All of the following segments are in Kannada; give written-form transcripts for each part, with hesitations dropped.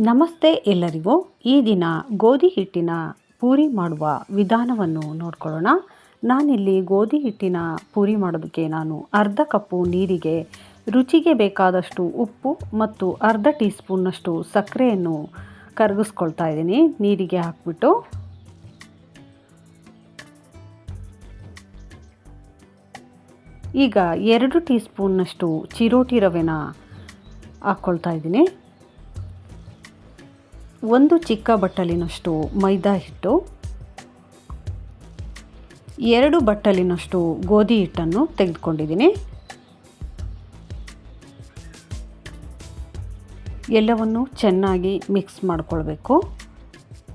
ನಮಸ್ತೆ ಎಲ್ಲರಿಗೂ. ಈ ದಿನ ಗೋಧಿ ಹಿಟ್ಟಿನ ಪೂರಿ ಮಾಡುವ ವಿಧಾನವನ್ನು ನೋಡ್ಕೊಳ್ಳೋಣ. ನಾನಿಲ್ಲಿ ಗೋಧಿ ಹಿಟ್ಟಿನ ಪೂರಿ ಮಾಡೋದಕ್ಕೆ ಅರ್ಧ ಕಪ್ಪು ನೀರಿಗೆ ರುಚಿಗೆ ಬೇಕಾದಷ್ಟು ಉಪ್ಪು ಮತ್ತು ಅರ್ಧ ಟೀ ಸ್ಪೂನ್ನಷ್ಟು ಸಕ್ಕರೆಯನ್ನು ಕರಗಿಸ್ಕೊಳ್ತಾ ಇದ್ದೀನಿ ನೀರಿಗೆ ಹಾಕ್ಬಿಟ್ಟು. ಈಗ 2 ಟೀ ಸ್ಪೂನ್ನಷ್ಟು ಚಿರೋಟಿ ರವೆನ ಹಾಕ್ಕೊಳ್ತಾ ಇದ್ದೀನಿ. 1 ಚಿಕ್ಕ ಬಟ್ಟಲಿನಷ್ಟು ಮೈದಾ ಹಿಟ್ಟು, 2 ಬಟ್ಟಲಿನಷ್ಟು ಗೋಧಿ ಹಿಟ್ಟನ್ನು ತೆಗೆದುಕೊಂಡಿದ್ದೀನಿ. ಎಲ್ಲವನ್ನು ಚೆನ್ನಾಗಿ ಮಿಕ್ಸ್ ಮಾಡಿಕೊಳ್ಬೇಕು.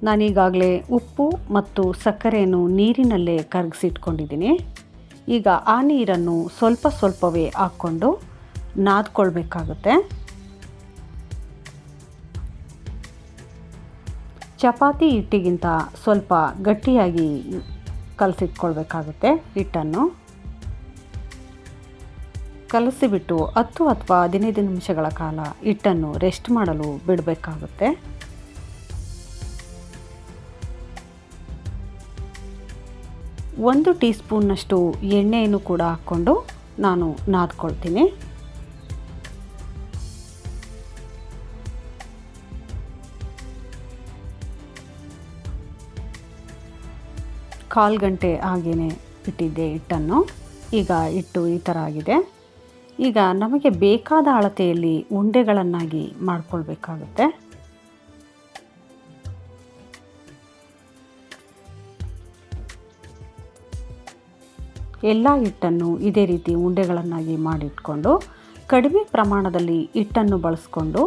ನಾನೀಗಾಗಲೇ ಉಪ್ಪು ಮತ್ತು ಸಕ್ಕರೆಯನ್ನು ನೀರಿನಲ್ಲೇ ಕರಗಿಸಿಟ್ಕೊಂಡಿದ್ದೀನಿ. ಈಗ ಆ ನೀರನ್ನು ಸ್ವಲ್ಪವೇ ಹಾಕ್ಕೊಂಡು ನಾದ್ಕೊಳ್ಬೇಕಾಗುತ್ತೆ. ಚಪಾತಿ ಹಿಟ್ಟಿಗಿಂತ ಸ್ವಲ್ಪ ಗಟ್ಟಿಯಾಗಿ ಕಲಸಿಟ್ಕೊಳ್ಬೇಕಾಗುತ್ತೆ. ಹಿಟ್ಟನ್ನು ಕಲಸಿಬಿಟ್ಟು 10 ಅಥವಾ 15 ನಿಮಿಷಗಳ ಕಾಲ ಹಿಟ್ಟನ್ನು ರೆಸ್ಟ್ ಮಾಡಲು ಬಿಡಬೇಕಾಗುತ್ತೆ. ಒಂದು ಟೀ ಸ್ಪೂನ್ನಷ್ಟು ಎಣ್ಣೆಯನ್ನು ಕೂಡ ಹಾಕ್ಕೊಂಡು ನಾನು ನಾದ್ಕೊಳ್ತೀನಿ. ಕಾಲು ಗಂಟೆ ಹಾಗೇ ಇಟ್ಟಿದ್ದೆ ಹಿಟ್ಟನ್ನು. ಈಗ ಹಿಟ್ಟು ಈ ಥರ ಆಗಿದೆ. ಈಗ ನಮಗೆ ಬೇಕಾದ ಅಳತೆಯಲ್ಲಿ ಉಂಡೆಗಳನ್ನಾಗಿ ಮಾಡಿಕೊಳ್ಬೇಕಾಗುತ್ತೆ. ಎಲ್ಲ ಹಿಟ್ಟನ್ನು ಇದೇ ರೀತಿ ಉಂಡೆಗಳನ್ನಾಗಿ ಮಾಡಿಟ್ಕೊಂಡು ಕಡಿಮೆ ಪ್ರಮಾಣದಲ್ಲಿ ಹಿಟ್ಟನ್ನು ಬಳಸ್ಕೊಂಡು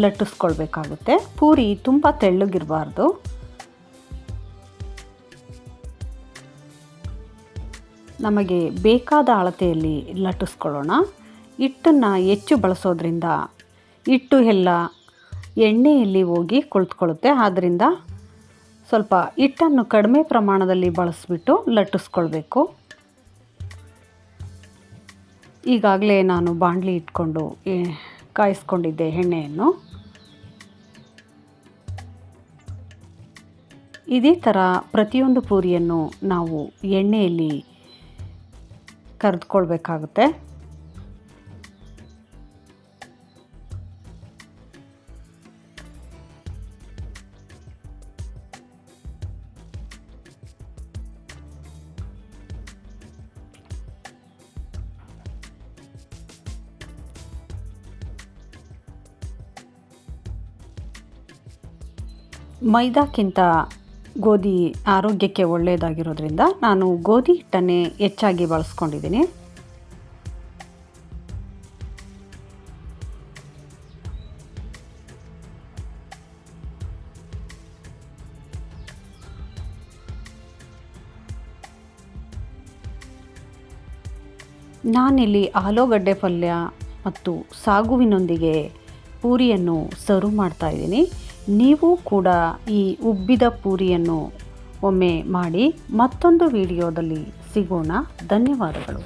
ಲಟ್ಟಿಸ್ಕೊಳ್ಬೇಕಾಗುತ್ತೆ. ಪೂರಿ ತುಂಬ ತೆಳ್ಳಗಿರಬಾರ್ದು. ನಮಗೆ ಬೇಕಾದ ಅಳತೆಯಲ್ಲಿ ಲಟ್ಟಿಸ್ಕೊಳ್ಳೋಣ. ಹಿಟ್ಟನ್ನು ಹೆಚ್ಚು ಬಳಸೋದ್ರಿಂದ ಹಿಟ್ಟು ಎಲ್ಲ ಎಣ್ಣೆಯಲ್ಲಿ ಹೋಗಿ ಕುಳಿತುಕೊಳ್ಳುತ್ತೆ. ಆದ್ದರಿಂದ ಸ್ವಲ್ಪ ಹಿಟ್ಟನ್ನು ಕಡಿಮೆ ಪ್ರಮಾಣದಲ್ಲಿ ಬಳಸಿಬಿಟ್ಟು ಲಟ್ಟಿಸ್ಕೊಳ್ಬೇಕು. ಈಗಾಗಲೇ ನಾನು ಬಾಣಲಿ ಇಟ್ಕೊಂಡು ಕಾಯಿಸ್ಕೊಂಡಿದ್ದೆ ಎಣ್ಣೆಯನ್ನು. ಇದೇ ಥರ ಪ್ರತಿಯೊಂದು ಪೂರಿಯನ್ನು ನಾವು ಎಣ್ಣೆಯಲ್ಲಿ ಕರೆದುಕೊಳ್ಬೇಕಾಗುತ್ತೆ. ಮೈದಾಕ್ಕಿಂತ ಗೋಧಿ ಆರೋಗ್ಯಕ್ಕೆ ಒಳ್ಳೆಯದಾಗಿರೋದ್ರಿಂದ ನಾನು ಗೋಧಿ ಹಿಟ್ಟನ್ನೇ ಹೆಚ್ಚಾಗಿ ಬಳಸ್ಕೊಂಡಿದ್ದೀನಿ. ನಾನಿಲ್ಲಿ ಆಲೂಗಡ್ಡೆ ಪಲ್ಯ ಮತ್ತು ಸಾಗುವಿನೊಂದಿಗೆ ಪೂರಿಯನ್ನು ಸರ್ವ್ ಮಾಡ್ತಾಯಿದ್ದೀನಿ. ನೀವು ಕೂಡ ಈ ಉಬ್ಬಿದ ಪೂರಿಯನ್ನು ಒಮ್ಮೆ ಮಾಡಿ. ಮತ್ತೊಂದು ವಿಡಿಯೋದಲ್ಲಿ ಸಿಗೋಣ. ಧನ್ಯವಾದಗಳು.